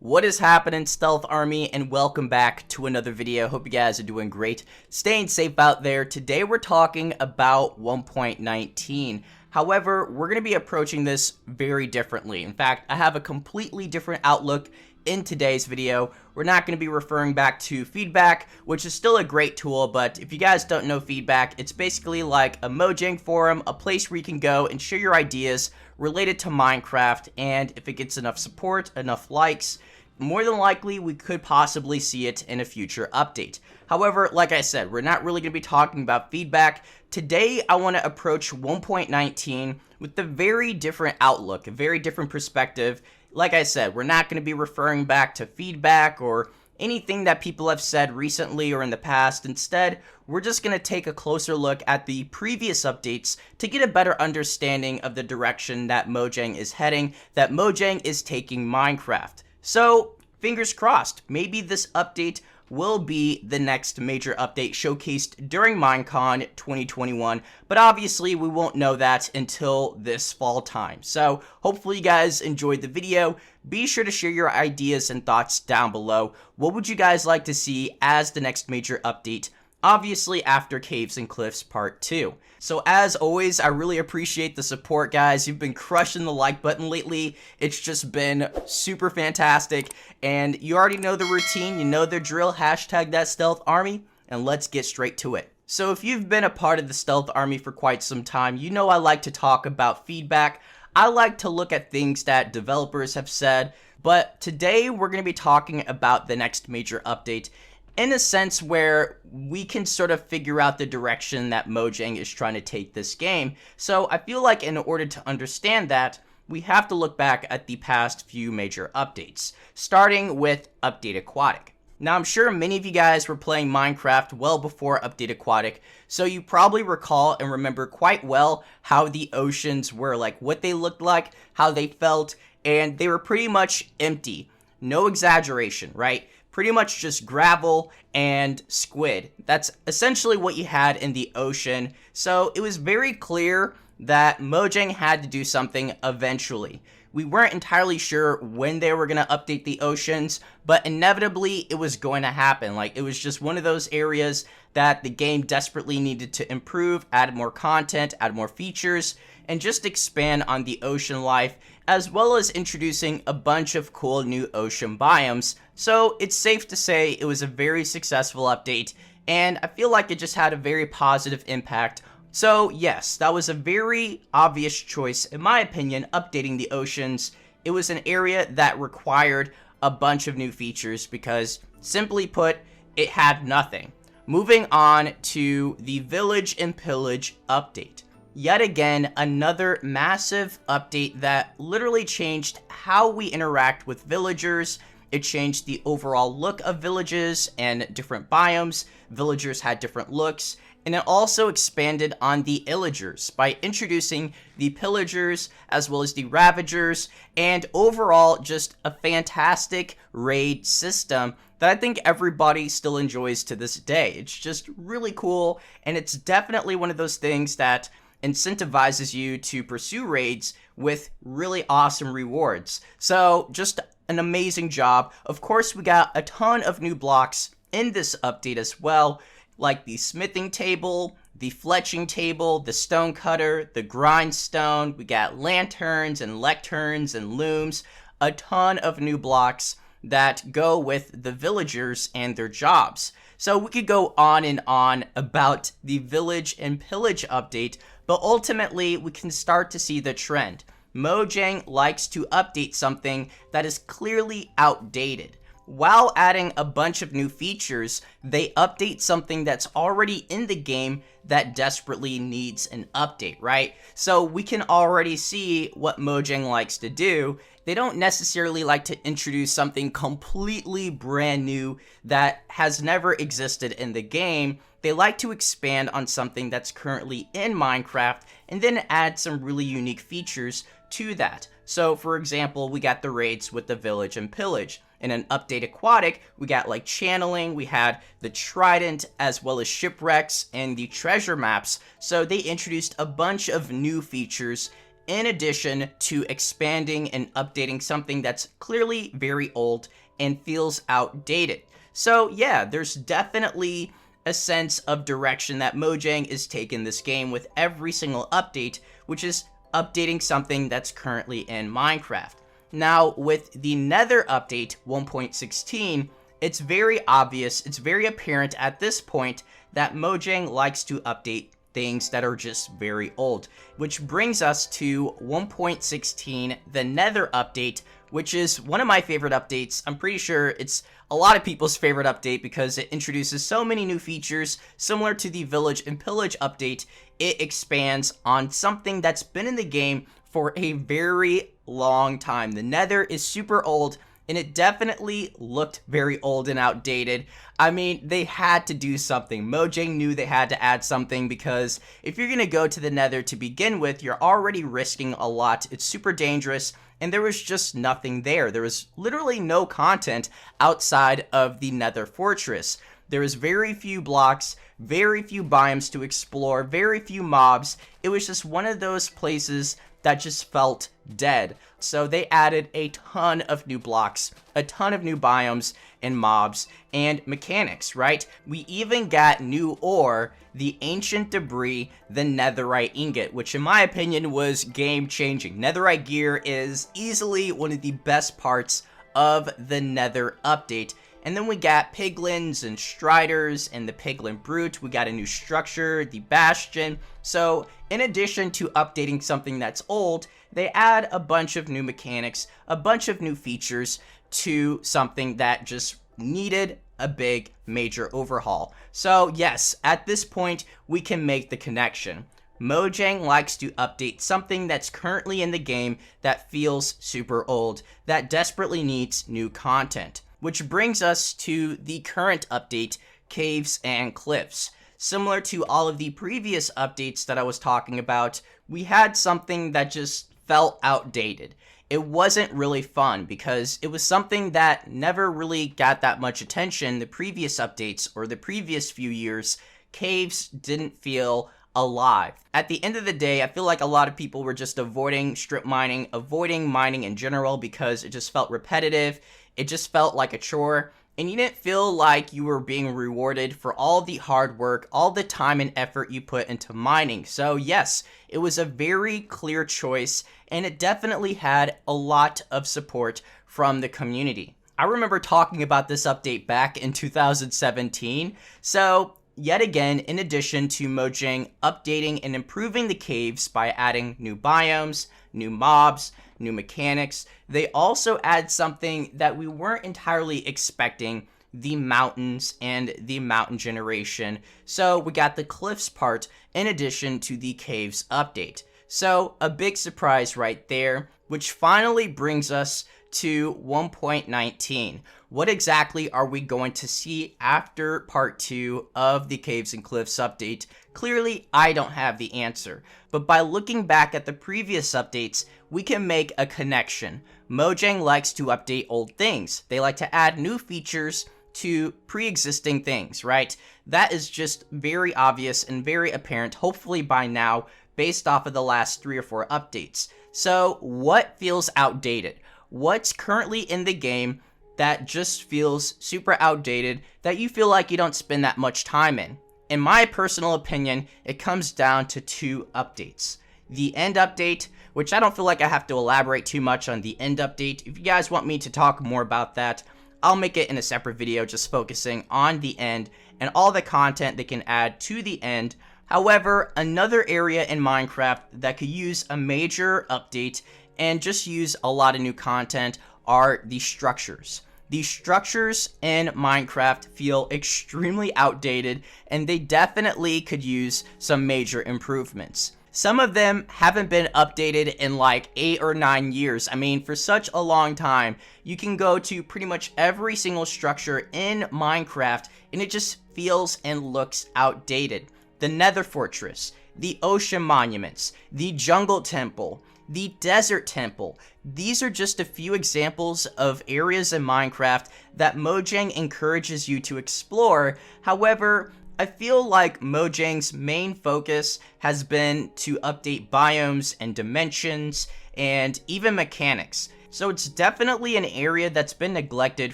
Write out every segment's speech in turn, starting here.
What is happening, Stealth Army, and welcome back to another video. Hope you guys are doing great, staying safe out there. Today we're talking about 1.19. However, we're going to be approaching this very differently. In fact, I have a completely different outlook in today's video. We're not going to be referring back to feedback, which is still a great tool, but if you guys don't know feedback, it's basically like a Mojang forum, a place where you can go and share your ideas related to Minecraft, and if it gets enough support, enough likes, more than likely we could possibly see it in a future update. However, like I said, we're not really going to be talking about feedback. Today, I want to approach 1.19 with a very different outlook, a very different perspective. Like I said, we're not going to be referring back to feedback or anything that people have said recently or in the past. Instead, we're just going to take a closer look at the previous updates to get a better understanding of the direction that Mojang is heading, that Mojang is taking Minecraft. So, fingers crossed, maybe this update will be the next major update showcased during Minecon 2021, but obviously we won't know that until this fall time. So hopefully you guys enjoyed the video. Be sure to share your ideas and thoughts down below. What would you guys like to see as the next major update? Obviously after Caves and Cliffs Part 2. So as always, I really appreciate the support, guys. You've been crushing the like button lately. It's just been super fantastic. And you already know the routine, you know the drill, hashtag that Stealth Army, and let's get straight to it. So if you've been a part of the Stealth Army for quite some time, you know I like to talk about feedback. I like to look at things that developers have said, but today we're going to be talking about the next major update, in a sense where we can sort of figure out the direction that Mojang is trying to take this game. So I feel like in order to understand that, we have to look back at the past few major updates, starting with Update Aquatic. Now, I'm sure many of you guys were playing Minecraft well before Update Aquatic, so you probably recall and remember quite well how the oceans were, like what they looked like, how they felt, and they were pretty much empty. No exaggeration, right? Pretty much just gravel and squid. That's essentially what you had in the ocean. So it was very clear that Mojang had to do something eventually. We weren't entirely sure when they were going to update the oceans, but inevitably it was going to happen. Like, it was just one of those areas that the game desperately needed to improve, add more content, add more features, and just expand on the ocean life, as well as introducing a bunch of cool new ocean biomes. So it's safe to say it was a very successful update, and I feel like it just had a very positive impact. So yes, that was a very obvious choice, in my opinion, updating the oceans. It was an area that required a bunch of new features because, simply put, it had nothing. Moving on to the Village and Pillage update. Yet again, another massive update that literally changed how we interact with villagers. It changed the overall look of villages and different biomes. Villagers had different looks. And it also expanded on the illagers by introducing the pillagers as well as the ravagers, and overall just a fantastic raid system that I think everybody still enjoys to this day. It's just really cool, and it's definitely one of those things that incentivizes you to pursue raids with really awesome rewards. So just an amazing job. Of course, we got a ton of new blocks in this update as well, like the smithing table, the fletching table, the stone cutter, the grindstone. We got lanterns and lecterns and looms, a ton of new blocks that go with the villagers and their jobs. So we could go on and on about the Village and Pillage update, but ultimately we can start to see the trend. Mojang likes to update something that is clearly outdated. While adding a bunch of new features, they update something that's already in the game that desperately needs an update, right? So we can already see what Mojang likes to do. They don't necessarily like to introduce something completely brand new that has never existed in the game. They like to expand on something that's currently in Minecraft and then add some really unique features to that. So for example, we got the raids with the Village and Pillage. In an Update Aquatic, we got like channeling, we had the trident, as well as shipwrecks and the treasure maps. So they introduced a bunch of new features in addition to expanding and updating something that's clearly very old and feels outdated. So yeah, there's definitely a sense of direction that Mojang is taking this game with every single update, which is updating something that's currently in Minecraft. Now, with the Nether update 1.16, it's very obvious, it's very apparent at this point that Mojang likes to update things that are just very old, which brings us to 1.16, the Nether update, which is one of my favorite updates. I'm pretty sure it's a lot of people's favorite update because it introduces so many new features. Similar to the Village and Pillage update, it expands on something that's been in the game for a very long time. The Nether is super old, and it definitely looked very old and outdated. I mean, they had to do something. Mojang knew they had to add something because if you're gonna go to the Nether to begin with, you're already risking a lot. It's super dangerous, and there was just nothing there. There was literally no content outside of the Nether Fortress. There was very few blocks, very few biomes to explore, very few mobs. It was just one of those places that just felt dead. So they added a ton of new blocks, a ton of new biomes and mobs and mechanics, right? We even got new ore, the ancient debris, the netherite ingot, which in my opinion was game-changing. Netherite gear is easily one of the best parts of the Nether update. And then we got piglins and striders and the piglin brute. We got a new structure, the bastion. So in addition to updating something that's old, they add a bunch of new mechanics, a bunch of new features to something that just needed a big major overhaul. So yes, at this point, we can make the connection. Mojang likes to update something that's currently in the game that feels super old, that desperately needs new content. Which brings us to the current update, Caves and Cliffs. Similar to all of the previous updates that I was talking about, we had something that just felt outdated. It wasn't really fun because it was something that never really got that much attention the previous updates or the previous few years. Caves didn't feel alive. At the end of the day, I feel like a lot of people were just avoiding strip mining, avoiding mining in general because it just felt repetitive. It just felt like a chore, and you didn't feel like you were being rewarded for all the hard work, all the time and effort you put into mining. So yes, it was a very clear choice, and it definitely had a lot of support from the community. I remember talking about this update back in 2017, so yet again, in addition to Mojang updating and improving the caves by adding new biomes, new mobs, new mechanics, they also add something that we weren't entirely expecting, the mountains and the mountain generation. So we got the cliffs part in addition to the caves update. So a big surprise right there, which finally brings us to 1.19. What exactly are we going to see after part 2 of the Caves and Cliffs update? Clearly, I don't have the answer, but by looking back at the previous updates, we can make a connection. Mojang likes to update old things. They like to add new features to pre-existing things, right? That is just very obvious and very apparent, hopefully by now, based off of the last 3 or 4 updates. So, what feels outdated? What's currently in the game that just feels super outdated, that you feel like you don't spend that much time in? In my personal opinion, it comes down to 2 updates. The end update, which I don't feel like I have to elaborate too much on the end update. If you guys want me to talk more about that, I'll make it in a separate video just focusing on the end and all the content they can add to the end. However, another area in Minecraft that could use a major update and just use a lot of new content are the structures. The structures in Minecraft feel extremely outdated, and they definitely could use some major improvements. Some of them haven't been updated in like 8 or 9 years. I mean, for such a long time, you can go to pretty much every single structure in Minecraft, and it just feels and looks outdated. The Nether Fortress, the Ocean Monuments, the Jungle Temple, the Desert Temple. These are just a few examples of areas in Minecraft that Mojang encourages you to explore. However, I feel like Mojang's main focus has been to update biomes and dimensions and even mechanics. So it's definitely an area that's been neglected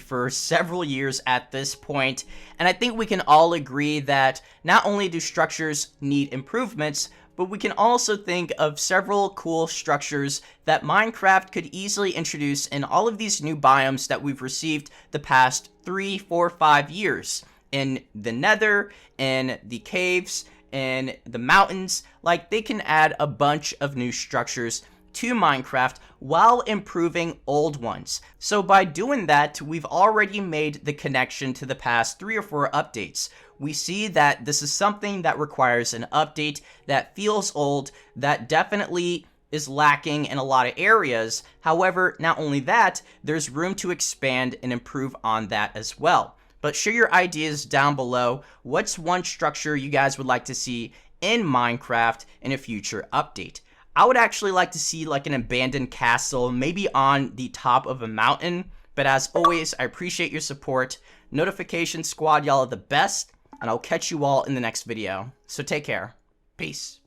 for several years at this point, and I think we can all agree that not only do structures need improvements, but we can also think of several cool structures that Minecraft could easily introduce in all of these new biomes that we've received the past 3, 4, 5 years. In the Nether, in the caves, in the mountains, like they can add a bunch of new structures to Minecraft while improving old ones. So by doing that, we've already made the connection to the past 3 or 4 updates. We see that this is something that requires an update that feels old, that definitely is lacking in a lot of areas. However, not only that, there's room to expand and improve on that as well. But share your ideas down below. What's one structure you guys would like to see in Minecraft in a future update? I would actually like to see like an abandoned castle, maybe on the top of a mountain. But as always, I appreciate your support. Notification Squad, y'all are the best. And I'll catch you all in the next video. So take care. Peace.